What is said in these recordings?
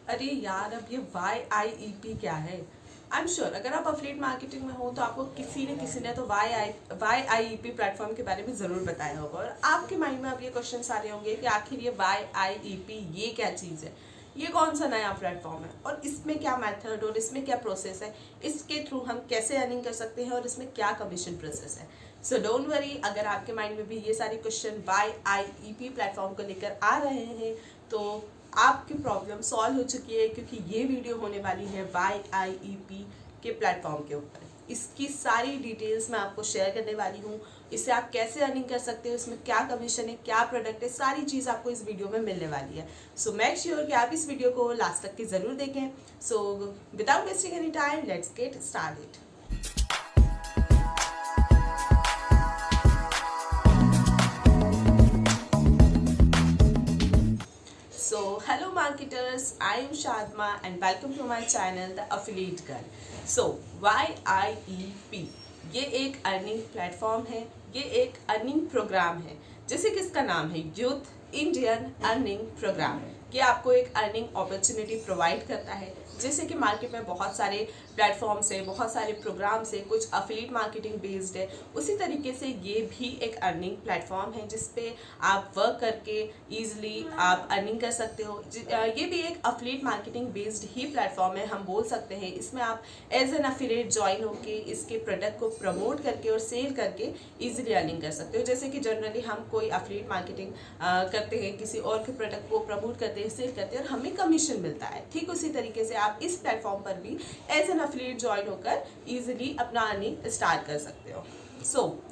अरे यार, अब ये YIEP क्या है? आई एम श्योर अगर आप अफिलिएट मार्केटिंग में हो तो आपको किसी न किसी ने तो YIEP प्लेटफॉर्म के बारे में ज़रूर बताया होगा, और आपके माइंड में अब ये क्वेश्चन आ रहे होंगे कि आखिर ये YIEP ये क्या चीज़ है, ये कौन सा नया प्लेटफॉर्म है, और इसमें क्या मेथड और इसमें क्या प्रोसेस है, इसके थ्रू हम कैसे अर्निंग कर सकते हैं, और इसमें क्या कमीशन प्रोसेस है। सो डोंट वरी, अगर आपके माइंड में भी ये सारे क्वेश्चन YIEP प्लेटफॉर्म को लेकर आ रहे हैं तो आपकी प्रॉब्लम सॉल्व हो चुकी है, क्योंकि ये वीडियो होने वाली है YIEP के प्लेटफॉर्म के ऊपर। इसकी सारी डिटेल्स मैं आपको शेयर करने वाली हूँ। इससे आप कैसे अर्निंग कर सकते हो, इसमें क्या कमीशन है, क्या प्रोडक्ट है, सारी चीज़ आपको इस वीडियो में मिलने वाली है। सो मेक श्योर कि आप इस वीडियो को लास्ट तक के ज़रूर देखें। So without wasting any time, let's get started. So hello marketers, I am Shadma and welcome to my channel The Affiliate Girl. So YIEP ये एक अर्निंग प्लेटफॉर्म है, ये एक अर्निंग प्रोग्राम है, जैसे कि इसका नाम है यूथ इंडियन अर्निंग प्रोग्राम। ये आपको एक अर्निंग अपॉर्चुनिटी प्रोवाइड करता है। जैसे कि मार्केट में बहुत सारे प्लेटफॉर्म्स है, बहुत सारे प्रोग्राम्स है, कुछ अफिलिएट मार्केटिंग बेस्ड है, उसी तरीके से ये भी एक अर्निंग प्लेटफॉर्म है जिसपे आप वर्क करके ईजिली आप अर्निंग कर सकते हो। ये भी एक अफिलिएट मार्केटिंग बेस्ड ही प्लेटफॉर्म है, हम बोल सकते हैं। इसमें आप एज एन अफिलिएट ज्वाइन होके इसके प्रोडक्ट को प्रमोट करके और सेल करके ईजिली अर्निंग कर सकते हो। जैसे कि जनरली हम कोई अफिलिएट मार्केटिंग करते हैं, किसी और के प्रोडक्ट को प्रमोट करते हैं, सेल करते हैं और हमें कमीशन मिलता है, ठीक उसी तरीके से आप इस प्लेटफॉर्म पर भी एज एन अफिलिएट ज्वाइन होकर इजीली अपना अर्निंग स्टार्ट कर सकते हो।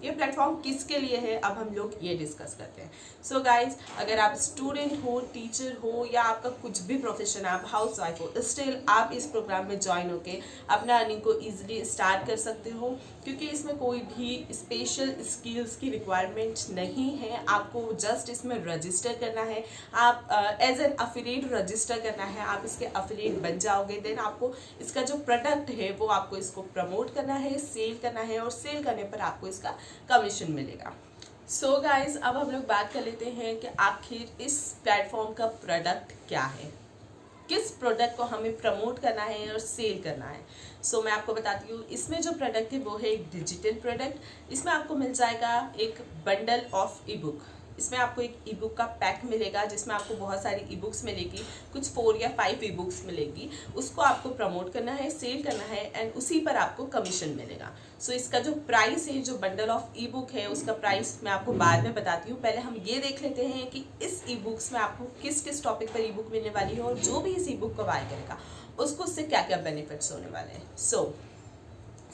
ये प्लेटफॉर्म किसके लिए है, अब हम लोग ये डिस्कस करते हैं। गाइज, अगर आप स्टूडेंट हो, टीचर हो, या आपका कुछ भी प्रोफेशन है, आप हाउस वाइफ हो, स्टिल आप इस प्रोग्राम में ज्वाइन होके अपना अर्निंग को ईजिली स्टार्ट कर सकते हो, क्योंकि इसमें कोई भी स्पेशल स्किल्स की रिक्वायरमेंट नहीं है। आपको जस्ट इसमें रजिस्टर करना है, आप एज एन अफिलिएट रजिस्टर करना है, आप इसके अफिलिएट बन जाओगे। देन आपको इसका जो प्रोडक्ट है वो आपको इसको प्रमोट करना है, सेल करना है, और सेल करने पर आपको इसका कमीशन मिलेगा। गाइज, अब हम लोग बात कर लेते हैं कि आखिर इस प्लेटफॉर्म का प्रोडक्ट क्या है, किस प्रोडक्ट को हमें प्रमोट करना है और सेल करना है। मैं आपको बताती हूँ, इसमें जो प्रोडक्ट है वो है एक डिजिटल प्रोडक्ट। इसमें आपको मिल जाएगा एक बंडल ऑफ ई बुक। इसमें आपको एक ई बुक का पैक मिलेगा जिसमें आपको बहुत सारी ई बुक्स मिलेगी, कुछ 4 या 5 ई बुक्स मिलेगी। उसको आपको प्रमोट करना है, सेल करना है, एंड उसी पर आपको कमीशन मिलेगा। इसका जो प्राइस है, जो बंडल ऑफ ई बुक है, उसका प्राइस मैं आपको बाद में बताती हूँ। पहले हम ये देख लेते हैं कि इस ई बुक्स में आपको किस किस टॉपिक पर ई बुक मिलने वाली है, और जो भी इस ई बुक को बाय करेगा उसको उससे क्या क्या बेनिफिट्स होने वाले हैं।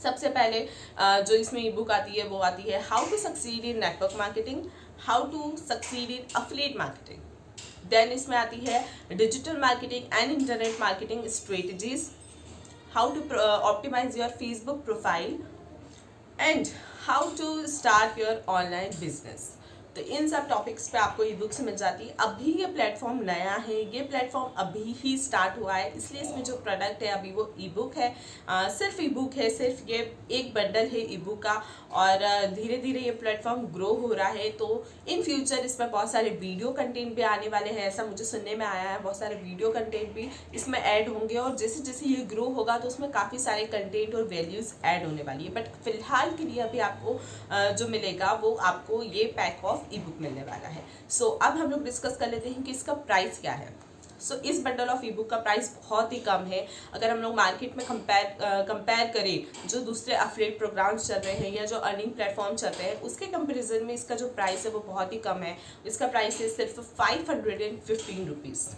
सबसे पहले जो इसमें ई बुक आती है वो आती है how to succeed in network marketing, how to succeed in affiliate marketing. Then इसमें आती है digital marketing and internet marketing strategies, how to optimise your Facebook profile, and how to start your online business. तो इन सब topics पे आपको e books मिल जाती है। अभी ये प्लेटफॉर्म नया है, ये प्लेटफॉर्म अभी ही स्टार्ट हुआ है, इसलिए इसमें जो प्रोडक्ट है अभी वो ई बुक है, सिर्फ ई बुक है, सिर्फ ये एक बंडल है ई बुक का। और धीरे धीरे ये प्लेटफॉर्म ग्रो हो रहा है, तो इन फ्यूचर इसमें बहुत सारे वीडियो कंटेंट भी आने वाले हैं, ऐसा मुझे सुनने में आया है। बहुत सारे वीडियो कंटेंट भी इसमें ऐड होंगे, और जैसे जैसे ये ग्रो होगा तो उसमें काफ़ी सारे कंटेंट और वैल्यूज़ ऐड होने वाली है। बट फिलहाल के लिए अभी आपको जो मिलेगा वो आपको ये पैक ऑफ ई बुक मिलने वाला है। अब हम लोग डिस्कस कर लेते हैं कि इसका प्राइस क्या है। इस बंडल ऑफ ई बुक का प्राइस बहुत ही कम है। अगर हम लोग मार्केट में कंपेयर करें जो दूसरे अफिलिएट प्रोग्राम्स चल रहे हैं या जो अर्निंग प्लेटफॉर्म चल रहे हैं, उसके कंपैरिजन में इसका जो प्राइस है वो बहुत ही कम है। इसका प्राइस है सिर्फ 515 रुपीज़।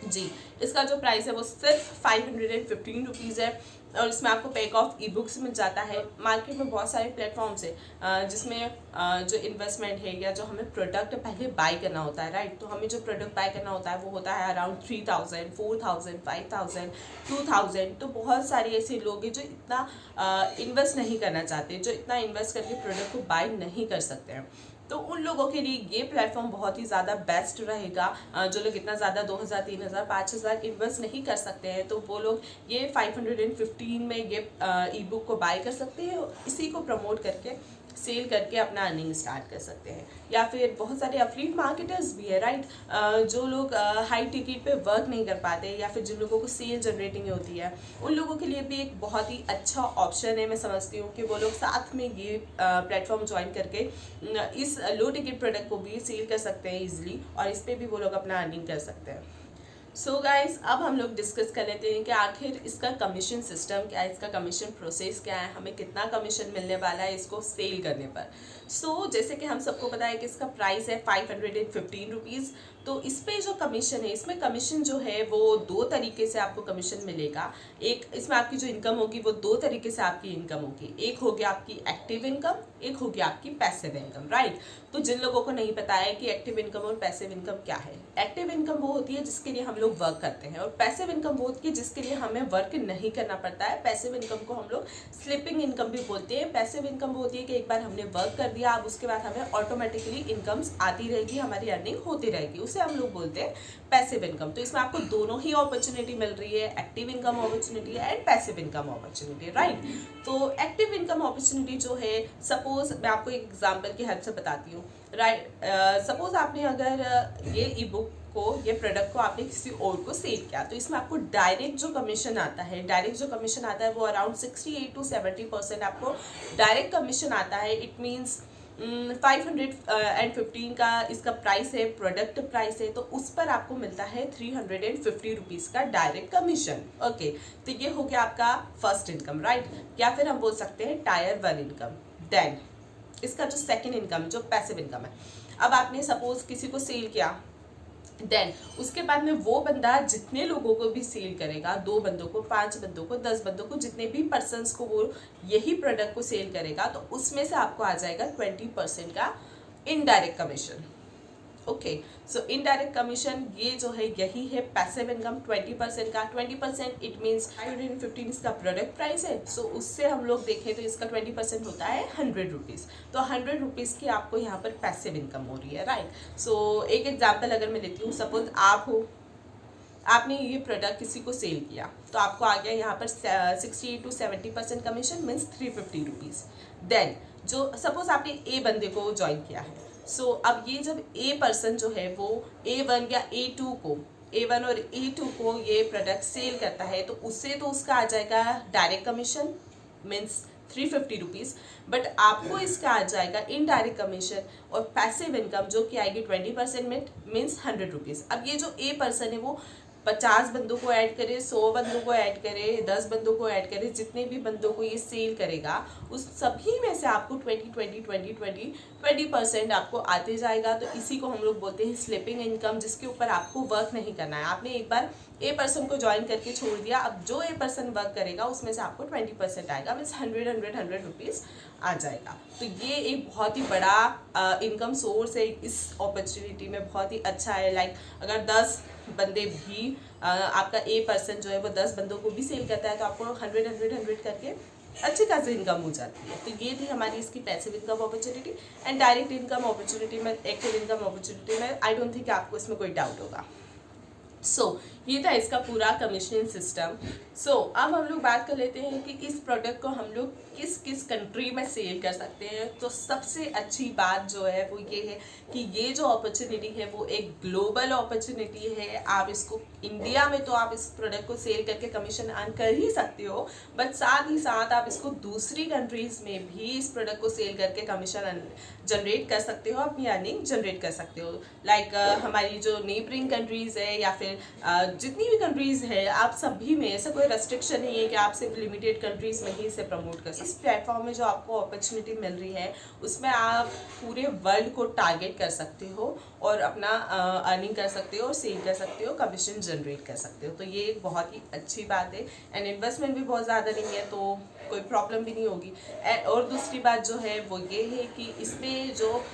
जी, इसका जो प्राइस है वो सिर्फ 515 रुपीज़ है, और इसमें आपको पैक ऑफ ई बुक्स मिल जाता है। मार्केट में बहुत सारे प्लेटफॉर्म्स है जिसमें जो इन्वेस्टमेंट है या जो हमें प्रोडक्ट पहले बाय करना होता है, राइट। तो हमें जो प्रोडक्ट बाय करना होता है वो होता है अराउंड 3000, 4000, 5000, 2000। तो बहुत सारे ऐसे लोग हैं जो इतना इन्वेस्ट नहीं करना चाहते, जो इतना इन्वेस्ट करके प्रोडक्ट को बाय नहीं कर सकते हैं। तो उन लोगों के लिए ये प्लेटफॉर्म बहुत ही ज़्यादा बेस्ट रहेगा। जो लोग इतना ज़्यादा 2000, 3000, 5000 इन्वेस्ट नहीं कर सकते हैं, तो वो लोग ये 515 में ये ई बुक को बाय कर सकते हैं, इसी को प्रमोट करके सेल करके अपना अर्निंग स्टार्ट कर सकते हैं। या फिर बहुत सारे एफिलिएट मार्केटर्स भी है, राइट, जो लोग हाई टिकट पे वर्क नहीं कर पाते या फिर जिन लोगों को सेल जनरेटिंग होती है, उन लोगों के लिए भी एक बहुत ही अच्छा ऑप्शन है। मैं समझती हूँ कि वो लोग साथ में ये प्लेटफॉर्म ज्वाइन करके इस लो टिकट प्रोडक्ट को भी सेल कर सकते हैं ईजिली, और इस पर भी वो लोग अपना अर्निंग कर सकते हैं। सो गाइज, अब हम लोग डिस्कस कर लेते हैं कि आखिर इसका कमीशन सिस्टम क्या है, इसका कमीशन प्रोसेस क्या है, हमें कितना कमीशन मिलने वाला है इसको सेल करने पर। जैसे कि हम सबको पता है कि इसका प्राइस है 515 रुपीज़। तो इस पे जो कमीशन है, इसमें कमीशन जो है वो 2 तरीके से आपको कमीशन मिलेगा। एक, इसमें आपकी जो इनकम होगी वो 2 तरीके से आपकी इनकम होगी। एक होगी आपकी एक्टिव इनकम, एक होगी आपकी पैसिव इनकम, राइट। तो जिन लोगों को नहीं पता है कि एक्टिव इनकम और पैसिव इनकम क्या है, एक्टिव इनकम वो होती है जिसके लिए हम लोग वर्क करते हैं, और पैसिव इनकम वो होती है जिसके लिए हमें वर्क नहीं करना पड़ता है। पैसिव इनकम को हम लोग स्लीपिंग इनकम भी बोलते हैं। पैसिव इनकम वो होती है कि एक बार हमने वर्क कर दिया, अब उसके बाद हमें ऑटोमेटिकली इनकम्स आती रहेगी, हमारी अर्निंग होती रहेगी, उसे हम लोग बोलते हैं पैसिव इनकम। तो इसमें आपको दोनों ही अपॉर्चुनिटी मिल रही है, active income opportunity and passive income opportunity, right. तो एक्टिव इनकम अपॉर्चुनिटी जो है, सपोज मैं आपको एक एग्जांपल की हेल्प से बताती हूँ, राइट। सपोज आपने अगर ये ई बुक को, ये प्रोडक्ट को आपने किसी और को सेल किया, तो इसमें आपको डायरेक्ट जो कमीशन आता है, वो अराउंड 68 to 70% आपको डायरेक्ट कमीशन आता है। इट मीन्स 515 का इसका प्राइस है, प्रोडक्ट प्राइस है, तो उस पर आपको मिलता है 350 रुपीज़ का डायरेक्ट कमीशन। ओके, तो ये हो गया आपका फर्स्ट इनकम, राइट, या फिर हम बोल सकते हैं टायर 1 इनकम। देन इसका जो सेकेंड इनकम, जो पैसिव इनकम है, अब आपने सपोज किसी को सेल किया, देन उसके बाद में वो बंदा जितने लोगों को भी सेल करेगा, 2 बंदों को, 5 बंदों को, 10 बंदों को, जितने भी पर्सन्स को वो यही प्रोडक्ट को सेल करेगा, तो उसमें से आपको आ जाएगा 20% का इनडायरेक्ट कमीशन। ओके, सो इनडायरेक्ट कमीशन ये जो है यही है पैसिव इनकम 20% का। 20% इट मीन्स 515 इसका प्रोडक्ट प्राइस है, सो उससे हम लोग देखें तो इसका 20% होता है 100 रुपीज़। तो 100 रुपीज़ की आपको यहाँ पर पैसिव इनकम हो रही है, राइट। सो एक एग्जाम्पल अगर मैं लेती हूँ, सपोज आप हो, आपने ये प्रोडक्ट किसी को सेल किया, तो आपको आ गया यहाँ पर 68 to 70% commission, means 350 rupees. Then जो सपोज आपने ए बंदे को ज्वाइन किया है, अब ये जब ए पर्सन जो है वो A1 या A2 को, A1 और A2 को ये प्रोडक्ट सेल करता है, तो उससे तो उसका आ जाएगा direct commission, means 350 rupees, but आपको इसका आ जाएगा इनडायरेक्ट कमीशन और पैसिव इनकम जो कि आएगी 20% में, मीन्स 100 रुपीज़। अब ये जो ए पर्सन है वो 50 बंदों को ऐड करे, 100 बंदों को ऐड करे, 10 बंदों को ऐड करे, जितने भी बंदों को ये सेल करेगा उस सभी में से आपको 20% आपको आते जाएगा। तो इसी को हम लोग बोलते हैं स्लीपिंग इनकम, जिसके ऊपर आपको वर्क नहीं करना है। आपने एक बार ए पर्सन को ज्वाइन करके छोड़ दिया, अब जो ए पर्सन वर्क करेगा उसमें से आपको 20% आएगा, मीन्स 100 रुपीज़ आ जाएगा। तो ये एक बहुत ही बड़ा इनकम सोर्स है, इस अपॉर्चुनिटी में बहुत ही अच्छा है। लाइक अगर 10 बंदे भी आपका ए पर्सन जो है वो 10 बंदों को भी सेल करता है, तो आपको 100 करके अच्छी खासी इनकम हो जाती है। तो ये थी हमारी इसकी passive income opportunity and direct income opportunity में, एक्टिव इनकम अपॉर्चुनिटी में आई डोंट थिंक आपको इसमें कोई डाउट होगा। ये था इसका पूरा कमीशनिंग सिस्टम। अब हम लोग बात कर लेते हैं कि इस प्रोडक्ट को हम लोग किस किस कंट्री में सेल कर सकते हैं। तो सबसे अच्छी बात जो है वो ये है कि ये जो अपॉर्चुनिटी है वो एक ग्लोबल अपॉर्चुनिटी है। आप इसको इंडिया में तो आप इस प्रोडक्ट को सेल करके कमीशन अर्न कर ही सकते हो, बट साथ ही साथ आप इसको दूसरी कंट्रीज़ में भी इस प्रोडक्ट को सेल करके कमीशन जनरेट कर सकते हो, अपनी अर्निंग जनरेट कर सकते हो। लाइक हमारी जो नेबरिंग कंट्रीज़ है या फिर जितनी भी कंट्रीज़ है, आप सभी में ऐसा कोई रेस्ट्रिक्शन नहीं है कि आप सिर्फ लिमिटेड कंट्रीज़ में ही इसे प्रमोट कर सकते। इस प्लेटफॉर्म में जो आपको अपॉर्चुनिटी मिल रही है उसमें आप पूरे वर्ल्ड को टारगेट कर सकते हो और अपना अर्निंग कर सकते हो और सेल कर सकते हो, कमीशन जनरेट कर सकते हो। तो ये एक बहुत ही अच्छी बात है एंड इन्वेस्टमेंट भी बहुत ज़्यादा नहीं है, तो कोई प्रॉब्लम भी नहीं होगी। और दूसरी बात जो है वो ये है कि इसमें जो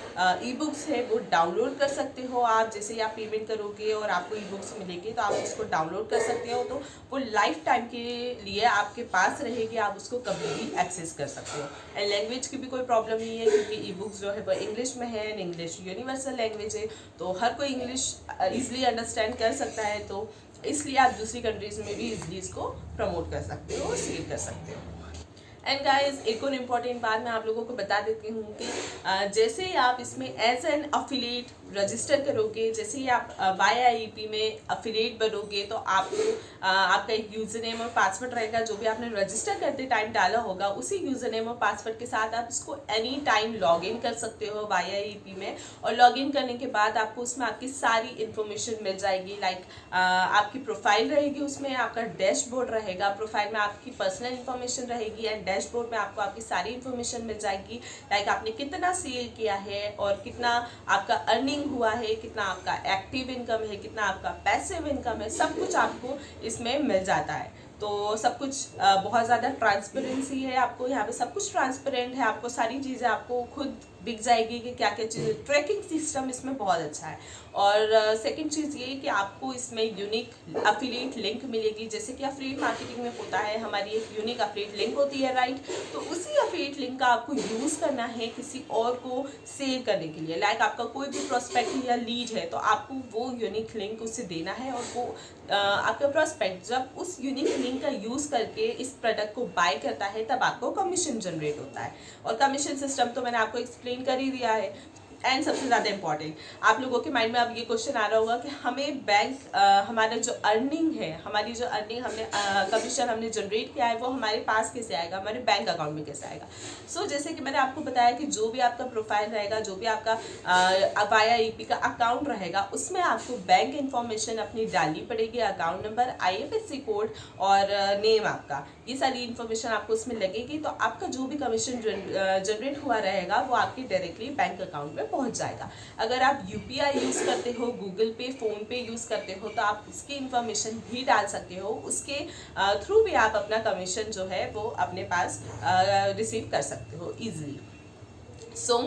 ई बुक्स है वो डाउनलोड कर सकते हो आप। जैसे ही आप पेमेंट करोगे और आपको ई बुक्स मिलेगी तो आप उसको डाउनलोड कर सकते हो, तो वो लाइफ टाइम के लिए आपके पास रहेगी, आप उसको कभी भी एक्सेस कर सकते हो। एंड लैंग्वेज की भी कोई प्रॉब्लम नहीं है क्योंकि ई बुक्स जो है वो इंग्लिश में है एंड इंग्लिश यूनिवर्सल लैंग्वेज है, तो हर कोई इंग्लिश ईजिली अंडरस्टैंड कर सकता है। तो इसलिए आप दूसरी कंट्रीज़ में भी इजली इसको प्रमोट कर सकते हो और सेल कर सकते हो। एंड गाइज एक और इम्पॉर्टेंट बात मैं आप लोगों को बता देती हूँ कि जैसे ही आप इसमें एज एन अफिलिएट रजिस्टर करोगे, जैसे ही आप YIEP में अफिलिएट बनोगे तो आपको आपका एक यूज़र नेम और पासवर्ड रहेगा, जो भी आपने रजिस्टर करते टाइम डाला होगा उसी यूज़र नेम और पासवर्ड के साथ आप इसको एनी टाइम लॉग इन कर सकते हो YIEP में। और लॉग इन करने के बाद आपको उसमें आपकी सारी इन्फॉर्मेशन मिल जाएगी। लाइक आपकी प्रोफाइल रहेगी, उसमें आपका डैशबोर्ड रहेगा, प्रोफाइल में आपकी पर्सनल इन्फॉर्मेशन रहेगी एंड डैशबोर्ड में आपको आपकी सारी इन्फॉर्मेशन मिल जाएगी। लाइक आपने कितना सेल किया है और कितना आपका अर्निंग हुआ है, कितना आपका एक्टिव इनकम है, कितना आपका पैसिव इनकम है, सब कुछ आपको इसमें मिल जाता है। तो सब कुछ बहुत ज़्यादा ट्रांसपेरेंसी है, आपको यहाँ पे सब कुछ ट्रांसपेरेंट है, आपको सारी चीज़ें आपको खुद दिख जाएगी कि क्या क्या चीज़ें। ट्रैकिंग सिस्टम इसमें बहुत अच्छा है। और सेकंड चीज़ ये कि आपको इसमें यूनिक अफिलिएट लिंक मिलेगी। जैसे कि अफिलिएट मार्केटिंग में होता है, हमारी एक यूनिक अफिलिएट लिंक होती है, राइट। तो उसी अफिलिएट लिंक का आपको यूज़ करना है किसी और को सेल करने के लिए। लाइक आपका कोई भी प्रोस्पेक्ट या लीड है तो आपको वो यूनिक लिंक उसे देना है और वो आपका प्रोस्पेक्ट जब उस यूनिक लिंक का यूज़ करके इस प्रोडक्ट को बाय करता है तब आपको कमीशन जनरेट होता है। और कमीशन सिस्टम तो मैंने आपको एक्सप्लेन कर ही दिया है। एंड सबसे ज़्यादा इम्पॉर्टेंट, आप लोगों के माइंड में अब ये क्वेश्चन आ रहा होगा कि हमें बैंक हमारा जो अर्निंग है, हमारी जो अर्निंग हमने कमीशन हमने जनरेट किया है वो हमारे पास कैसे आएगा, हमारे बैंक अकाउंट में कैसे आएगा। सो जैसे कि मैंने आपको बताया कि जो भी आपका प्रोफाइल रहेगा, जो भी आपका YIEP का अकाउंट रहेगा, उसमें आपको बैंक इन्फॉर्मेशन अपनी डालनी पड़ेगी, अकाउंट नंबर, IFSC कोड और नेम आपका, ये सारी इन्फॉर्मेशन आपको उसमें लगेगी। तो आपका जो भी कमीशन जनरेट हुआ रहेगा वो आपके डायरेक्टली बैंक अकाउंट में पहुंच जाएगा। अगर आप UPI यूज़ करते हो, गूगल पे, फ़ोन पे यूज़ करते हो तो आप उसकी इन्फॉर्मेशन भी डाल सकते हो, उसके थ्रू भी आप अपना कमीशन जो है वो अपने पास रिसीव कर सकते हो ईजिली। सो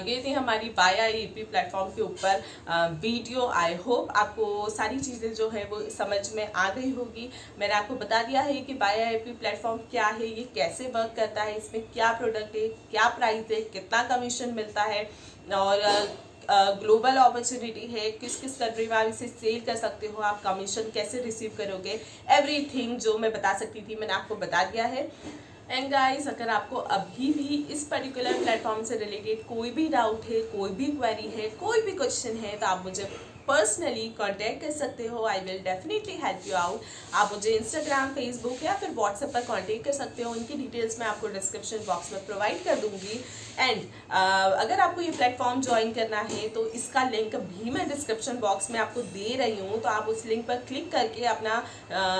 ये थी हमारी YIEP प्लेटफॉर्म के ऊपर वीडियो। आई होप आपको सारी चीज़ें जो है वो समझ में आ गई होगी। मैंने आपको बता दिया है कि YIEP प्लेटफॉर्म क्या है, ये कैसे वर्क करता है, इसमें क्या प्रोडक्ट है, क्या प्राइस है, कितना कमीशन मिलता है और ग्लोबल अपॉर्चुनिटी है, किस किस कंट्री में आप इसे सेल कर सकते हो, आप कमीशन कैसे रिसीव करोगे, एवरीथिंग जो मैं बता सकती थी मैंने आपको बता दिया है। एंड गाइस, अगर आपको अभी भी इस पर्टिकुलर प्लेटफॉर्म से रिलेटेड कोई भी डाउट है, कोई भी क्वेरी है, कोई भी क्वेश्चन है तो आप मुझे पर्सनली कांटेक्ट कर सकते हो। I will definitely help you out. आप मुझे इंस्टाग्राम, फेसबुक या फिर व्हाट्सएप पर कांटेक्ट कर सकते हो। उनकी डिटेल्स मैं आपको डिस्क्रिप्शन बॉक्स में प्रोवाइड कर दूंगी। एंड अगर आपको ये प्लेटफॉर्म ज्वाइन करना है तो इसका लिंक भी मैं डिस्क्रिप्शन बॉक्स में आपको दे रही हूँ। तो आप उस लिंक पर क्लिक करके अपना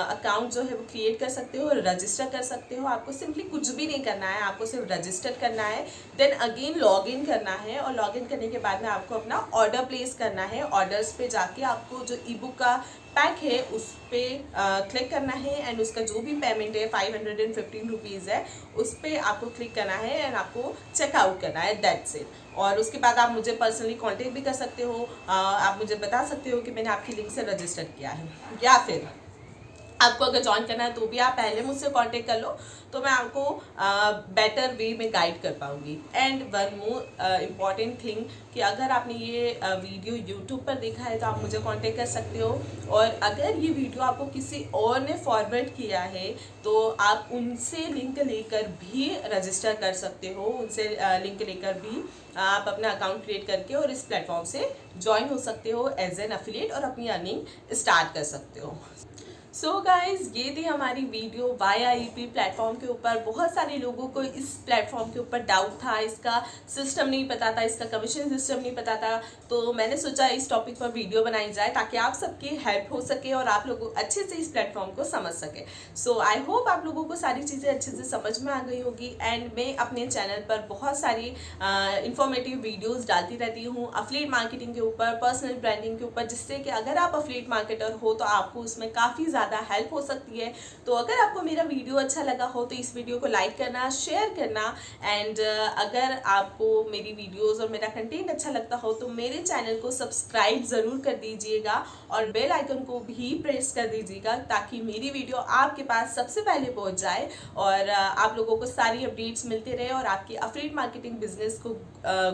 अकाउंट जो है वो क्रिएट कर सकते हो और रजिस्टर कर सकते हो। आपको सिंपली कुछ भी नहीं करना है, आपको सिर्फ रजिस्टर करना है, देन अगेन लॉग इन करना है और लॉग इन करने के बाद में आपको अपना ऑर्डर प्लेस करना है। ऑर्डर्स पे जाके आपको जो ईबुक का पैक है उस पर क्लिक करना है एंड उसका जो भी पेमेंट है 515 रुपीज़ है, उस पर आपको क्लिक करना है एंड आपको चेकआउट करना है, दैट्स इट। और उसके बाद आप मुझे पर्सनली कांटेक्ट भी कर सकते हो। आप मुझे बता सकते हो कि मैंने आपकी लिंक से रजिस्टर किया है, या फिर आपको अगर ज्वाइन करना है तो भी आप पहले मुझसे कांटेक्ट कर लो तो मैं आपको बेटर वे में गाइड कर पाऊँगी। And one more important thing कि अगर आपने ये वीडियो यूट्यूब पर देखा है तो आप मुझे कांटेक्ट कर सकते हो, और अगर ये वीडियो आपको किसी और ने फॉरवर्ड किया है तो आप उनसे लिंक लेकर भी रजिस्टर कर सकते हो। उनसे लिंक लेकर भी आप अपना अकाउंट क्रिएट करके और इस प्लेटफॉर्म से ज्वाइन हो सकते हो एज एन एफिलिएट और अपनी अर्निंग स्टार्ट कर सकते हो। सो गाइज, ये थी हमारी वीडियो YIEP प्लेटफॉर्म के ऊपर। बहुत सारे लोगों को इस प्लेटफॉर्म के ऊपर डाउट था, इसका सिस्टम नहीं पता था, इसका कमीशन सिस्टम नहीं पता था, तो मैंने सोचा इस टॉपिक पर वीडियो बनाई जाए ताकि आप सबकी हेल्प हो सके और आप लोग अच्छे से इस प्लेटफॉर्म को समझ सके। सो आई होप आप लोगों को सारी चीज़ें अच्छे से समझ में आ गई होगी। एंड मैं अपने चैनल पर बहुत सारी इंफॉर्मेटिव वीडियोज़ डालती रहती हूँ एफिलिएट मार्केटिंग के ऊपर, पर्सनल ब्रांडिंग के ऊपर, जिससे कि अगर आप एफिलिएट मार्केटर हो तो आपको उसमें काफ़ी ज़्यादा हेल्प हो सकती है। तो अगर आपको मेरा वीडियो अच्छा लगा हो तो इस वीडियो को लाइक करना, शेयर करना। एंड अगर आपको मेरी वीडियोस और मेरा कंटेंट अच्छा लगता हो तो मेरे चैनल को सब्सक्राइब ज़रूर कर दीजिएगा और बेल आइकन को भी प्रेस कर दीजिएगा ताकि मेरी वीडियो आपके पास सबसे पहले पहुंच जाए और आप लोगों को सारी अपडेट्स मिलते रहे और आपकी एफिलिएट मार्केटिंग बिजनेस को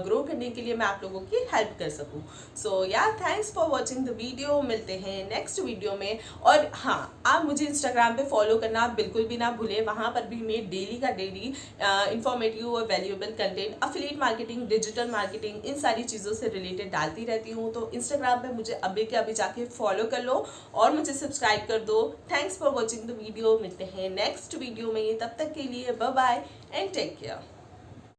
ग्रो करने के लिए मैं आप लोगों की हेल्प कर सकूं। सो या thanks for watching the video. मिलते हैं नेक्स्ट वीडियो में। और हाँ, हाँ, आप मुझे इंस्टाग्राम पे फॉलो करना आप बिल्कुल भी ना भूलें। वहाँ पर भी मैं डेली का डेली इंफॉर्मेटिव और valuable content, affiliate marketing, digital marketing, इन सारी चीज़ों से रिलेटेड डालती रहती हूँ। तो इंस्टाग्राम पे मुझे अभी के अभी जाके फॉलो कर लो और मुझे सब्सक्राइब कर दो। Thanks for watching the video. मिलते हैं नेक्स्ट वीडियो में, तब तक के लिए bye bye and take care.